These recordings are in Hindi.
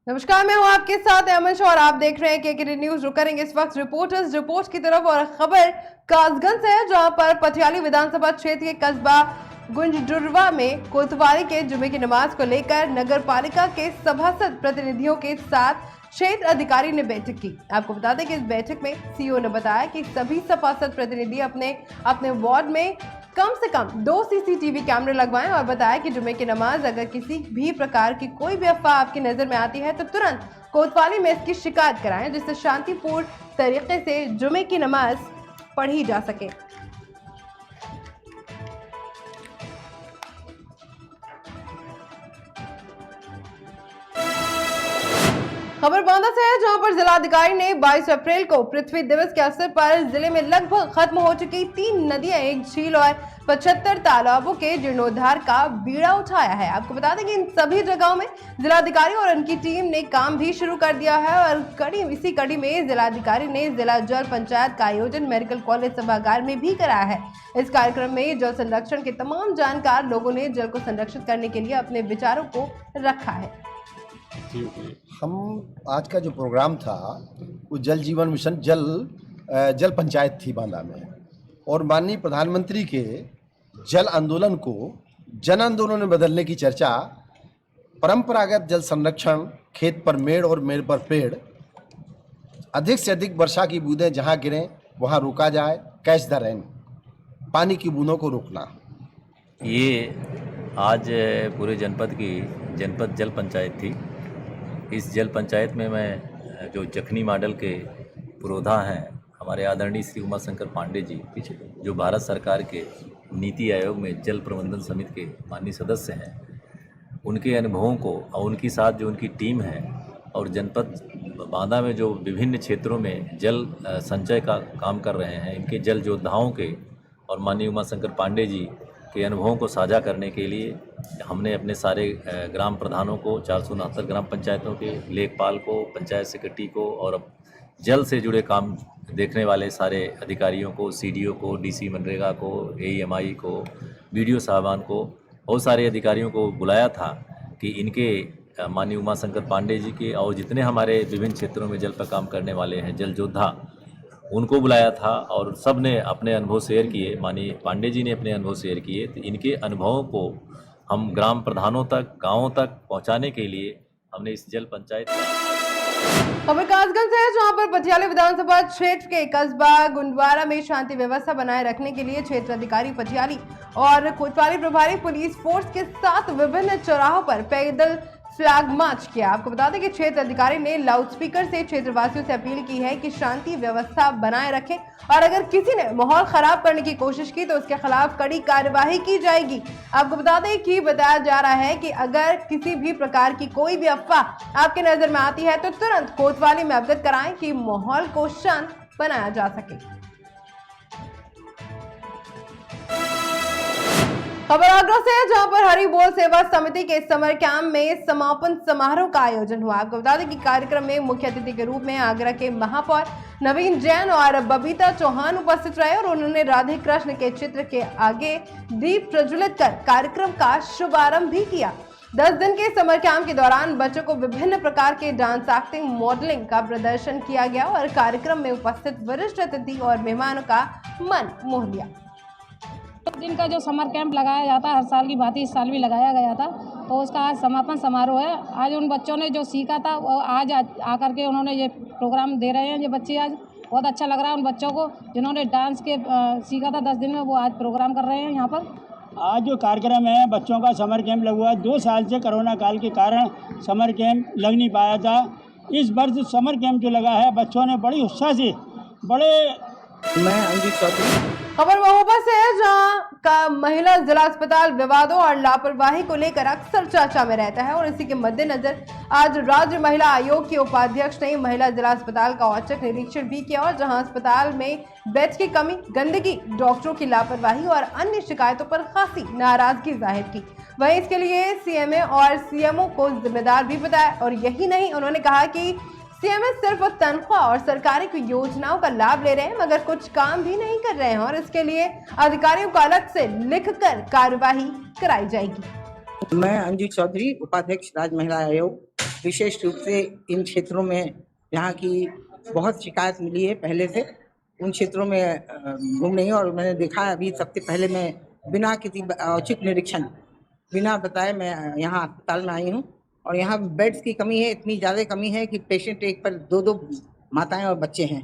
नमस्कार, मैं हूं आपके साथ अमन और आप देख रहे हैं केकेडी न्यूज। रुक करेंगे इस वक्त रिपोर्टर्स रिपोर्ट की तरफ और खबर कासगंज से है, जहां पर पटियाली विधानसभा क्षेत्र के कस्बा गुंजडुरवा में कोतवाली के जुमे की नमाज को लेकर नगर पालिका के सभासद प्रतिनिधियों के साथ क्षेत्र अधिकारी ने बैठक की। आपको बता दें कि इस बैठक में सीईओ ने बताया कि सभी सभासद प्रतिनिधि अपने अपने वार्ड में कम से कम 2 सीसीटीवी कैमरे लगवाएं और बताया कि जुमे की नमाज अगर किसी भी प्रकार की कोई भी अफवाह आपकी नजर में आती है तो तुरंत कोतवाली में इसकी शिकायत कराएं, जिससे शांतिपूर्ण तरीके से जुमे की नमाज पढ़ी जा सके। खबर बांदा से है, जहां पर जिलाधिकारी ने 22 अप्रैल को पृथ्वी दिवस के अवसर पर जिले में लगभग खत्म हो चुकी 3 नदियां, एक झील और 75 तालाबों के जीर्णोद्धार का बीड़ा उठाया है। आपको बता दें कि इन सभी जगहों में जिलाधिकारी और उनकी टीम ने काम भी शुरू कर दिया है और इसी कड़ी में जिलाधिकारी ने जिला जल पंचायत का आयोजन मेडिकल कॉलेज सभागार में भी कराया है। इस कार्यक्रम में जल संरक्षण के तमाम जानकार लोगों ने जल को संरक्षित करने के लिए अपने विचारों को रखा है। हम आज का जो प्रोग्राम था वो जल जीवन मिशन जल पंचायत थी बांदा में, और माननीय प्रधानमंत्री के जल आंदोलन को जन आंदोलन में बदलने की चर्चा, परंपरागत जल संरक्षण, खेत पर मेड़ और मेड़ पर पेड़, अधिक से अधिक वर्षा की बूंदें जहां गिरें वहां रोका जाए, कैच द रेन, पानी की बूंदों को रोकना। ये आज पूरे जनपद जल पंचायत थी। इस जल पंचायत में मैं जो जखनी मॉडल के पुरोधा हैं हमारे आदरणीय श्री उमाशंकर पांडे जी, जो भारत सरकार के नीति आयोग में जल प्रबंधन समिति के माननीय सदस्य हैं, उनके अनुभवों को और उनके साथ जो उनकी टीम है और जनपद बांदा में जो विभिन्न क्षेत्रों में जल संचय का काम कर रहे हैं, इनके जल योद्धाओं के और माननीय उमाशंकर पांडे जी के अनुभवों को साझा करने के लिए हमने अपने सारे ग्राम प्रधानों को, 469 ग्राम पंचायतों के लेखपाल को, पंचायत सेक्रेटरी को और अब जल से जुड़े काम देखने वाले सारे अधिकारियों को, सीडीओ को, डीसी मनरेगा को, एईएमआई को, बीडीओ साहबान को, बहुत सारे अधिकारियों को बुलाया था कि इनके माननीय उमाशंकर पांडे जी के और जितने हमारे विभिन्न क्षेत्रों में जल पर काम करने वाले हैं जल योद्धा, उनको बुलाया था और सब ने अपने अनुभव शेयर किए। माननीय पांडे जी ने अपने अनुभव शेयर किए, तो इनके अनुभवों को हम ग्राम प्रधानों तक, गाँवों तक पहुंचाने के लिए हमने इस जल पंचायत खबर कासगंज से है, जहां पर पटियाली विधानसभा क्षेत्र के कस्बा गुंडवारा में शांति व्यवस्था बनाए रखने के लिए क्षेत्र अधिकारी पटियाली और कोतवाली प्रभारी पुलिस फोर्स के साथ विभिन्न चौराहों पर पैदल फ्लैग मार्च किया। आपको बता दें कि क्षेत्र अधिकारी ने लाउडस्पीकर से क्षेत्रवासियों से अपील की है कि शांति व्यवस्था बनाए रखें और अगर किसी ने माहौल खराब करने की कोशिश की तो उसके खिलाफ कड़ी कार्यवाही की जाएगी। आपको बता दें कि बताया जा रहा है कि अगर किसी भी प्रकार की कोई भी अफवाह आपके नजर में आती है तो तुरंत कोतवाली में अवगत कराएं कि माहौल को शांत बनाया जा सके। खबर आगरा से है, जहां पर हरि बोल सेवा समिति के समर कैंप में समापन समारोह का आयोजन हुआ। आपको बता दें कि कार्यक्रम में मुख्य अतिथि के रूप में आगरा के महापौर नवीन जैन और बबीता चौहान उपस्थित रहे और उन्होंने राधे कृष्ण के चित्र के आगे दीप प्रज्वलित कर कार्यक्रम का शुभारंभ भी किया। 10 दिन के समर कैंप के दौरान बच्चों को विभिन्न प्रकार के डांस, एक्टिंग, मॉडलिंग का प्रदर्शन किया गया और कार्यक्रम में उपस्थित वरिष्ठ अतिथि और मेहमानों का मन मोह लिया। दिन का जो समर कैंप लगाया जाता है, हर साल की भांति इस साल भी लगाया गया था, तो उसका आज समापन समारोह है। आज उन बच्चों ने जो सीखा था वो आज आकर के उन्होंने ये प्रोग्राम दे रहे हैं। ये बच्चे आज बहुत अच्छा लग रहा है उन बच्चों को जिन्होंने डांस के सीखा था 10 दिन में, वो आज प्रोग्राम कर रहे हैं यहाँ पर। आज जो कार्यक्रम है बच्चों का समर कैंप लगा है। 2 साल से कोरोना काल के कारण समर कैंप लग नहीं पाया था। इस वर्ष समर कैंप जो लगा है बच्चों ने बड़ी उत्साह से मैं अंजित चौधरी। खबर महोबा से है, जहां का महिला जिला अस्पताल विवादों और लापरवाही को लेकर अक्सर चर्चा में रहता है और इसी के मद्देनजर आज राज्य महिला आयोग के उपाध्यक्ष ने महिला जिला अस्पताल का औचक निरीक्षण भी किया और जहां अस्पताल में बेड की कमी, गंदगी, डॉक्टरों की लापरवाही और अन्य शिकायतों पर खासी नाराजगी जाहिर की। वहीं इसके लिए सीएमए और सीएमओ को जिम्मेदार भी बताया और यही नहीं, उन्होंने कहा कि सीएमए सिर्फ तनख्वाह और सरकारी की योजनाओं का लाभ ले रहे हैं मगर कुछ काम भी नहीं कर रहे हैं और इसके लिए अधिकारियों को अलग से लिखकर कार्यवाही कराई जाएगी। मैं अंजू चौधरी, उपाध्यक्ष राज्य महिला आयोग। विशेष रूप से इन क्षेत्रों में यहाँ की बहुत शिकायत मिली है पहले से। उन क्षेत्रों में घूम रही हूँ और मैंने देखा है अभी सबसे पहले मैं बिना किसी औचक निरीक्षण, बिना बताए मैं यहाँ अस्पताल में आई हूँ और यहाँ बेड्स की कमी है, इतनी ज़्यादा कमी है कि पेशेंट एक पर 2-2 माताएं और बच्चे हैं।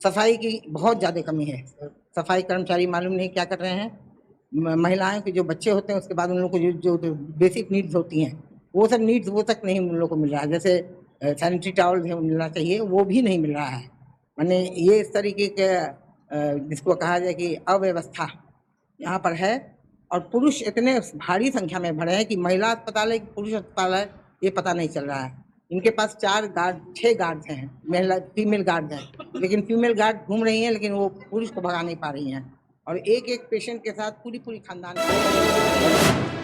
सफाई की बहुत ज़्यादा कमी है, सफाई कर्मचारी मालूम नहीं क्या कर रहे हैं। महिलाएं के जो बच्चे होते हैं उसके बाद उन लोगों को जो बेसिक नीड्स होती हैं वो सब नीड्स वो तक नहीं उन लोगों को मिल रहा है। जैसे सैनिटरी टॉवल मिलना चाहिए वो भी नहीं मिल रहा है। माने ये इस तरीके के जिसको कहा जाए कि अव्यवस्था यहाँ पर है। और पुरुष इतने भारी संख्या में भरे हैं कि महिला अस्पताल है कि पुरुष अस्पताल है ये पता नहीं चल रहा है। इनके पास 6 गार्ड्स हैं, महिला फीमेल गार्ड हैं, लेकिन फीमेल गार्ड घूम रही हैं लेकिन वो पुरुष को भगा नहीं पा रही हैं और एक पेशेंट के साथ पूरी खानदान।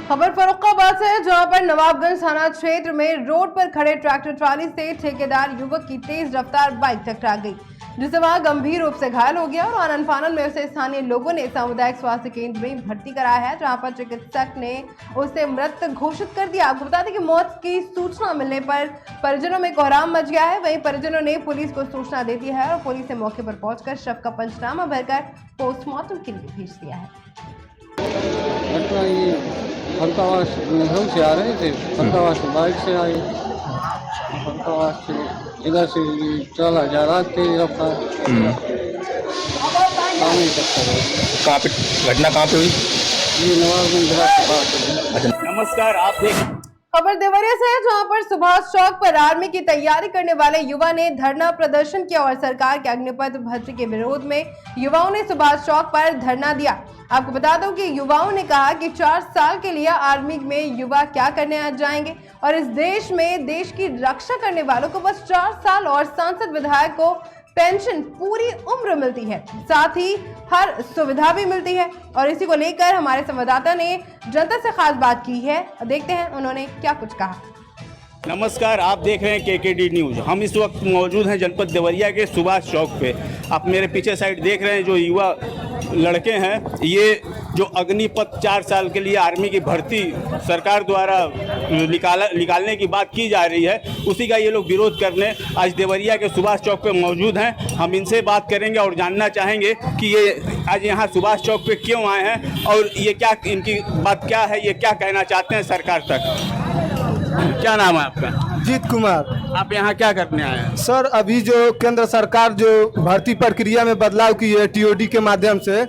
खबर फर्रुखाबाद से है, जहां पर नवाबगंज थाना क्षेत्र में रोड पर खड़े ट्रैक्टर ट्राली से ठेकेदार युवक की तेज रफ्तार बाइक टकरा गई, जिससे वहां गंभीर रूप से घायल हो गया और आनन फानन में उसे स्थानीय लोगों ने सामुदायिक स्वास्थ्य केंद्र में भर्ती कराया है, जहां पर चिकित्सक ने उसे मृत घोषित कर दिया। आपको बता दें कि मौत की सूचना मिलने पर परिजनों में कोहराम मच गया है। वहीं परिजनों ने पुलिस को सूचना दे दी है और पुलिस ने मौके पर पहुंचकर शव का पंचनामा भरकर पोस्टमार्टम के लिए भेज दिया है। घटना ये फरकावास से आ रहे थे, फरकावास से बाइक से आए, फरकावास से इधर से चला जा रहा तेज रफ्तार। कहाँ पे घटना कहाँ पे हुई? ये नवाबगंज के पास। नमस्कार, आप देख खबर देवरिया से है, जहां पर सुभाष चौक पर आर्मी की तैयारी करने वाले युवा ने धरना प्रदर्शन किया और सरकार के अग्निपथ भर्ती के विरोध में युवाओं ने सुभाष चौक पर धरना दिया। आपको बता दूं कि युवाओं ने कहा कि 4 साल के लिए आर्मी में युवा क्या करने आ जाएंगे और इस देश में देश की रक्षा करने वालों को बस 4 साल और सांसद विधायक को पेंशन पूरी उम्र मिलती है, साथ ही हर सुविधा भी मिलती है। और इसी को लेकर हमारे संवाददाता ने जनता से खास बात की है, देखते हैं उन्होंने क्या कुछ कहा। नमस्कार, आप देख रहे हैं केकेडी न्यूज़। हम इस वक्त मौजूद हैं जनपद देवरिया के सुभाष चौक पे। आप मेरे पीछे साइड देख रहे हैं जो युवा लड़के हैं, ये जो अग्निपथ 4 साल के लिए आर्मी की भर्ती सरकार द्वारा निकालने की बात की जा रही है, उसी का ये लोग विरोध करने आज देवरिया के सुभाष चौक पे मौजूद हैं। हम इनसे बात करेंगे और जानना चाहेंगे कि ये आज यहाँ सुभाष चौक पे क्यों आए हैं और ये क्या इनकी बात क्या है, ये क्या कहना चाहते हैं सरकार तक। क्या नाम है आपका? जीत कुमार। आप यहाँ क्या करने आए हैं? सर, अभी जो केंद्र सरकार जो भर्ती प्रक्रिया में बदलाव की है टीओडी के माध्यम से,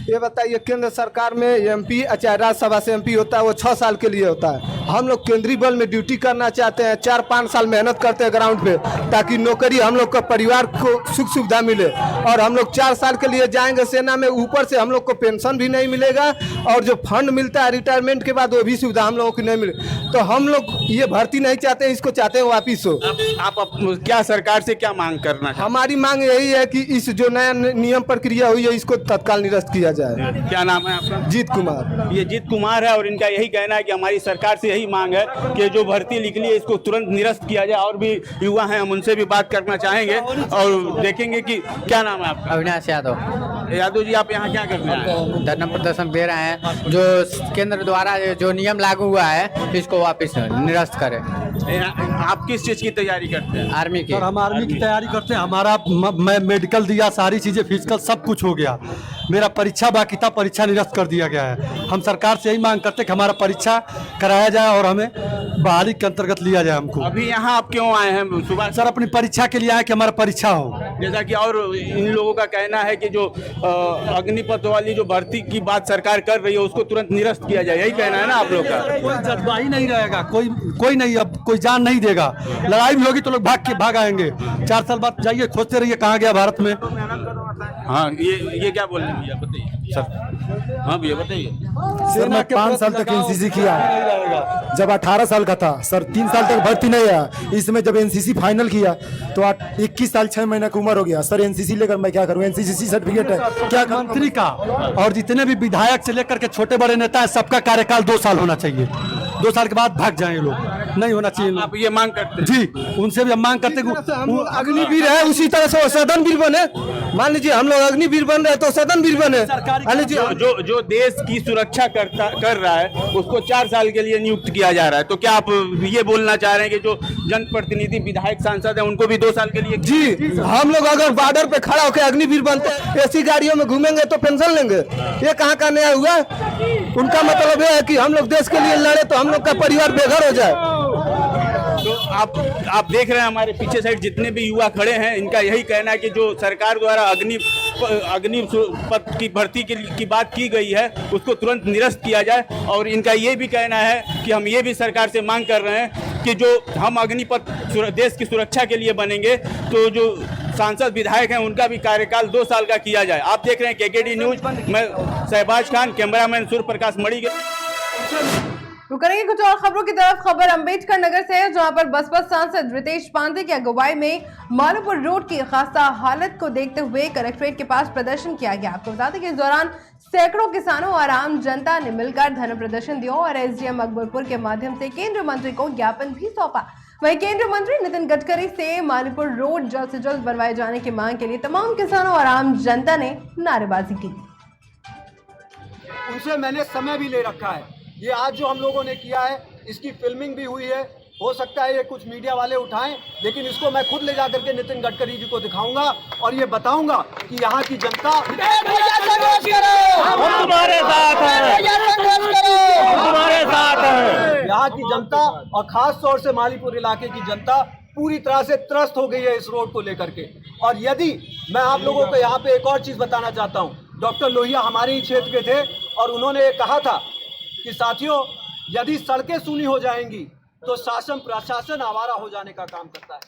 ये बताइए केंद्र सरकार में एमपी चाहे राज्यसभा से एमपी होता है वो 6 साल के लिए होता है। हम लोग केंद्रीय बल में ड्यूटी करना चाहते हैं, 4-5 साल मेहनत करते हैं ग्राउंड पे ताकि नौकरी हम लोग का परिवार को सुख सुविधा मिले, और हम लोग 4 साल के लिए जाएंगे सेना में, ऊपर से हम लोग को पेंशन भी नहीं मिलेगा और जो फंड मिलता है रिटायरमेंट के बाद वो भी सुविधा हम लोगों को नहीं मिले। तो हम लोग ये भर्ती नहीं चाहते, इसको चाहते हैं वापिस हो। आप क्या सरकार से क्या मांग करना चाहते हैं? हमारी मांग यही है कि इस जो नया नियम प्रक्रिया हुई है इसको तत्काल निरस्त किया जाए। क्या नाम है आपका? जीत कुमार। ये जीत कुमार है और इनका यही कहना है कि हमारी सरकार से यही मांग है कि जो भर्ती निकली है इसको तुरंत निरस्त किया जाए। और भी युवा हैं, हम उनसे भी बात करना चाहेंगे और देखेंगे कि क्या नाम है आपका? अविनाश यादव। यादव जी, आप यहाँ क्या करने आए हैं? धरना प्रदर्शन दे रहे हैं, जो केंद्र द्वारा जो नियम लागू हुआ है इसको वापस निरस्त करें। आप किस चीज़ की तैयारी करते हैं? आर्मी की। सर, हम आर्मी की तैयारी करते हैं। हमारा मैं मेडिकल दिया, सारी चीज़ें फिजिकल सब कुछ हो गया। मेरा परीक्षा बाकी था, परीक्षा निरस्त कर दिया गया है। हम सरकार से यही मांग करते हैं कि हमारा परीक्षा कराया जाए और हमें बहाली के अंतर्गत लिया जाए हमको। अभी यहाँ आप क्यों आए हैं सुबह? सर, अपनी परीक्षा के लिए आए कि हमारा परीक्षा हो। जैसा कि और इन लोगों का कहना है कि जो अग्निपथ वाली जो भर्ती की बात सरकार कर रही है उसको तुरंत निरस्त किया जाए, यही कहना है ना आप लोग का? कोई जज्बा ही नहीं रहेगा, कोई नहीं, अब कोई जान नहीं देगा। लड़ाई भी होगी तो लोग भाग आएंगे। 4 साल बाद जाइए, खोजते रहिए कहाँ गया भारत में। हाँ, ये क्या बोल रहे हैं भैया, बताइए सर। हाँ भैया बताइए। सर, मैं 5 साल तक एनसीसी किया, जब 18 साल का था सर, 3 साल तक भर्ती नहीं आया। इसमें जब एनसीसी फाइनल किया तो 21 साल 6 महीने की उम्र हो गया। सर, एनसीसी लेकर मैं क्या करूँ? एनसीसी सर्टिफिकेट है क्या? मंत्री का और जितने भी विधायक से लेकर के छोटे बड़े नेता है, सबका कार्यकाल 2 साल होना चाहिए। 2 साल के बाद भाग जाए लोग। नहीं होना चाहिए। आप ये मांग करते हैं? जी, उनसे भी हम मांग करते हैं कि हम लोग अग्निवीर है, उसी तरह से वो सदनवीर बने। मान लीजिए हम लोग अग्निवीर बन रहे तो सदनवीर बने। जो देश की सुरक्षा कर रहा है उसको 4 साल के लिए नियुक्त किया जा रहा है, तो क्या आप ये बोलना चाह रहे हैं कि जो जनप्रतिनिधि विधायक सांसद हैं उनको भी 2 साल के लिए? जी, हम लोग अगर बॉर्डर पे खड़ा होकर अग्निवीर बनते, ऐसी गाड़ियों में घूमेंगे तो पेंशन लेंगे, ये कहाँ का नया हुआ? उनका मतलब ये है कि हम लोग देश के लिए लड़े तो हम लोग का परिवार बेघर हो जाए। तो आप देख रहे हैं हमारे पीछे साइड जितने भी युवा खड़े हैं, इनका यही कहना है कि जो सरकार द्वारा अग्नि पथ की भर्ती की बात की गई है उसको तुरंत निरस्त किया जाए। और इनका ये भी कहना है कि हम ये भी सरकार से मांग कर रहे हैं कि जो हम अग्निपथ देश की सुरक्षा के लिए बनेंगे तो जो सांसद विधायक हैं उनका भी कार्यकाल 2 साल का किया जाए। आप देख रहे हैं KKD न्यूज, मैं शहबाज खान, कैमरामैन सूर्य प्रकाश मणि। रुक करेंगे कुछ और खबरों की तरफ। खबर अंबेडकर नगर से है, जहां पर बसपा सांसद रितेश पांडे की अगुवाई में मालूपुर रोड की खासा हालत को देखते हुए कलेक्ट्रेट के पास प्रदर्शन किया गया। आपको बता दें कि इस दौरान सैकड़ों किसानों और आम जनता ने मिलकर धरना प्रदर्शन दिया और SDM अकबरपुर के माध्यम से केंद्रीय मंत्री को ज्ञापन भी सौंपा। वहीं केंद्रीय मंत्री नितिन गडकरी से मालूपुर रोड जल्द से जल्द बनवाए जाने की मांग के लिए तमाम किसानों और आम जनता ने नारेबाजी की। उनसे मैंने समय भी ले रखा है। ये आज जो हम लोगों ने किया है इसकी फिल्मिंग भी हुई है। हो सकता है ये कुछ मीडिया वाले उठाएं, लेकिन इसको मैं खुद ले जाकर के नितिन गडकरी जी को दिखाऊंगा और ये बताऊंगा कि यहाँ की जनता तुम्हारे साथ है, तुम्हारे साथ है। यहाँ की जनता और खास तौर से मालीपुर इलाके की जनता पूरी तरह से त्रस्त हो गई है इस रोड को लेकर के। और यदि मैं आप लोगों को यहाँ पे एक और चीज बताना चाहता हूँ, डॉक्टर लोहिया हमारे ही क्षेत्र के थे और उन्होंने ये कहा था कि साथियों, यदि सड़कें सूनी हो जाएंगी तो शासन प्रशासन आवारा हो जाने का काम करता है।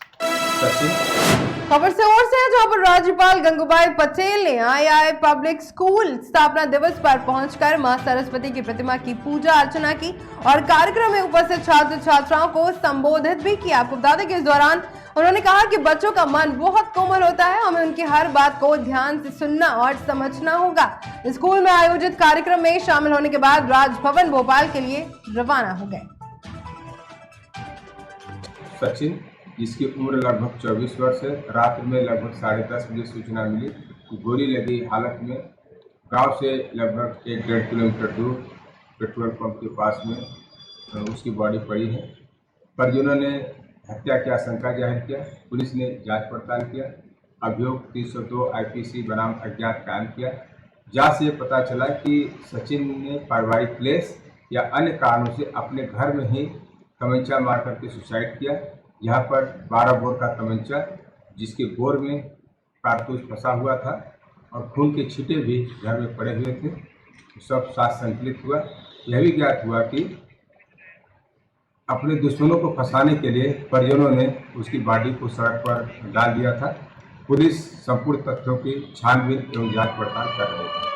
खबर से और से है, जहां पर राज्यपाल गंगूबाई पटेल ने आई पब्लिक स्कूल स्थापना दिवस पर पहुंचकर मां सरस्वती की प्रतिमा की पूजा अर्चना की और कार्यक्रम में उपस्थित छात्र छात्राओं को संबोधित भी किया। आपको बता दें कि इस दौरान उन्होंने कहा कि बच्चों का मन बहुत कोमल होता है, हमें उनकी हर बात को ध्यान से सुनना और समझना होगा। स्कूल में आयोजित कार्यक्रम में शामिल होने के बाद राजभवन भोपाल के लिए रवाना हो गए। सचिन, जिसकी उम्र लगभग 24 वर्ष है, रात में लगभग 10:30 बजे सूचना मिली कि गोली लगी हालत में गांव से लगभग 1-1.5 किलोमीटर दूर पेट्रोल पंप के पास में उसकी बॉडी पड़ी है। परिजनों ने हत्या की आशंका जाहिर किया। पुलिस ने जांच पड़ताल किया। अभियोग 302 IPC बनाम अज्ञात कायम किया। जांच से पता चला कि सचिन ने पारिवारिक क्लेश या अन्य कारणों से अपने घर में ही तमंचा मार करके सुसाइड किया। यहाँ पर 12 बोर का तमंचा, जिसके बोर में कारतूस फंसा हुआ था और खून के छींटे भी घर में पड़े हुए थे। सब साथ संकलित हुआ। यह भी ज्ञात हुआ कि अपने दुश्मनों को फंसाने के लिए परिजनों ने उसकी बॉडी को सड़क पर डाल दिया था। पुलिस संपूर्ण तथ्यों की छानबीन एवं जांच पड़ताल कर रही है।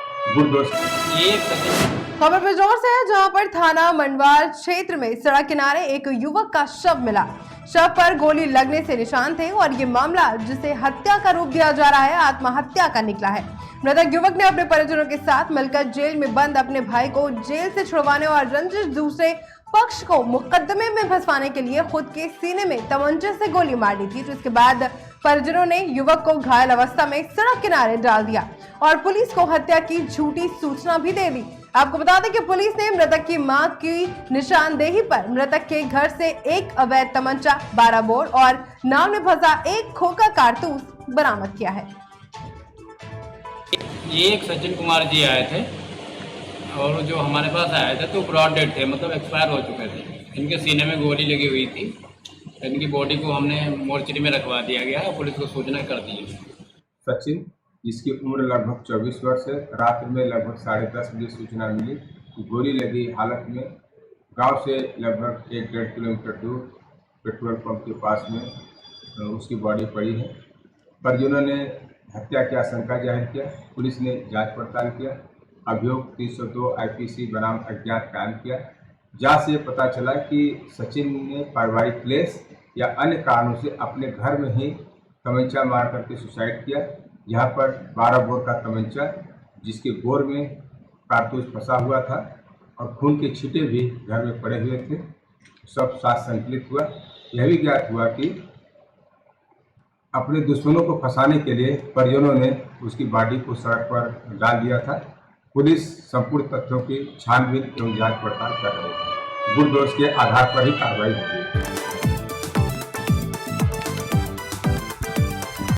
खबर पे जोर से है, जहां पर थाना मंडवार क्षेत्र में सड़क किनारे एक युवक का शव मिला। शव पर गोली लगने से निशान थे और ये मामला, जिसे हत्या का रूप दिया जा रहा है, आत्महत्या का निकला है। मृतक युवक ने अपने परिजनों के साथ मिलकर जेल में बंद अपने भाई को जेल से छुड़वाने और रंजिश दूसरे पक्ष को मुकदमे में फंसवाने के लिए खुद के सीने में तमंचे से गोली मार दी थी, जिसके बाद परिजनों ने युवक को घायल अवस्था में सड़क किनारे डाल दिया और पुलिस को हत्या की झूठी सूचना भी दे दी। आपको बता दें कि पुलिस ने मृतक की मां की निशानदेही पर मृतक के घर से एक अवैध तमंचा, 12 बोर और नाव में फंसा एक खोखा कारतूस बरामद किया है। ये एक सचिन कुमार जी आए थे और जो हमारे पास आए थे तो ब्रॉड डेड थे, मतलब एक्सपायर हो चुके थे। इनके सीने में गोली लगी हुई थी। इनकी बॉडी को हमने मोर्चरी में रखवा दिया गया और पुलिस को सूचना कर दी है। सचिन, जिसकी उम्र लगभग 24 वर्ष है, रात में लगभग 10:30 बजे सूचना मिली कि गोली लगी हालत में गांव से लगभग 1-1.5 किलोमीटर दूर पेट्रोल पंप के पास में उसकी बॉडी पड़ी है। परिजनों ने हत्या की आशंका जाहिर किया। पुलिस ने जांच पड़ताल किया। अभियोग 302 IPC बनाम अज्ञात कायम किया। जांच से पता चला कि सचिन ने पारिवारिक क्लेश या अन्य कारणों से अपने घर में ही तमंचा मार करके सुसाइड किया। यहाँ पर 12 बोर का तमंचा, जिसके बोर में कारतूस फंसा हुआ था और खून के छींटे भी घर में पड़े हुए थे। सब साथ संकलित हुआ। यह भी ज्ञात हुआ कि अपने दुश्मनों को फंसाने के लिए परिजनों ने उसकी बॉडी को सड़क पर डाल दिया था। पुलिस संपूर्ण तथ्यों की छानबीन एवं जांच पड़ताल कर रही है। गुण दोष के आधार पर ही कार्रवाई होगी।